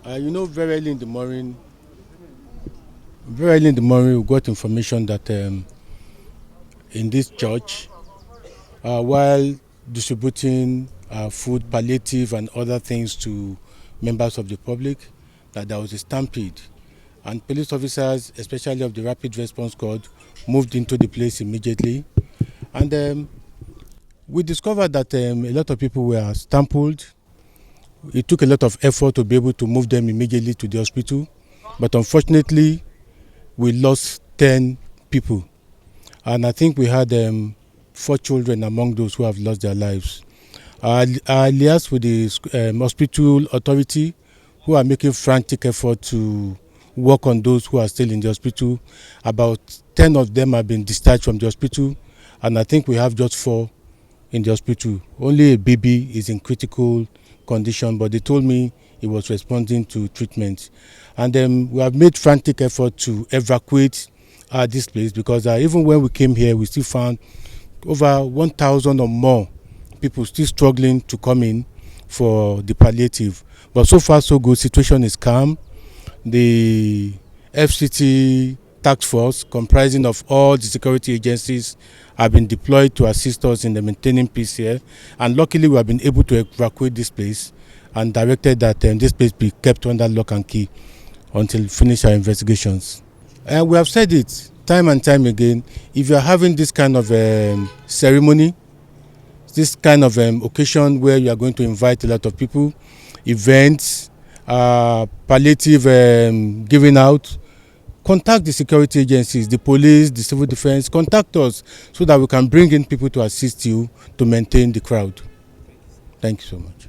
Very early in the morning, we got information that in this church, while distributing food, palliative, and other things to members of the public, that there was a stampede. And police officers, especially of the Rapid Response Squad, moved into the place immediately. And we discovered that a lot of people were stampled. It took a lot of effort to be able to move them immediately to the hospital. But unfortunately, we lost 10 people. And I think we had 4 children among those who have lost their lives. I liaised with the hospital authority, who are making frantic effort to work on those who are still in the hospital. About 10 of them have been discharged from the hospital, and I think we have just 4 in the hospital. Only a baby is in critical condition, but they told me he was responding to treatment. And we have made frantic effort to evacuate this place, because even when we came here, we still found over 1,000 or more people still struggling to come in for the palliative. But so far so good. Situation is calm. The FCT task force, comprising of all the security agencies, have been deployed to assist us in the maintaining peace here. And luckily, we have been able to evacuate this place and directed that this place be kept under lock and key until we finish our investigations. We have said it time and time again. If you are having this kind of ceremony, this kind of occasion where you are going to invite a lot of people, events, palliative giving out, contact the security agencies, the police, the civil defense, contact us so that we can bring in people to assist you to maintain the crowd. Thank you so much.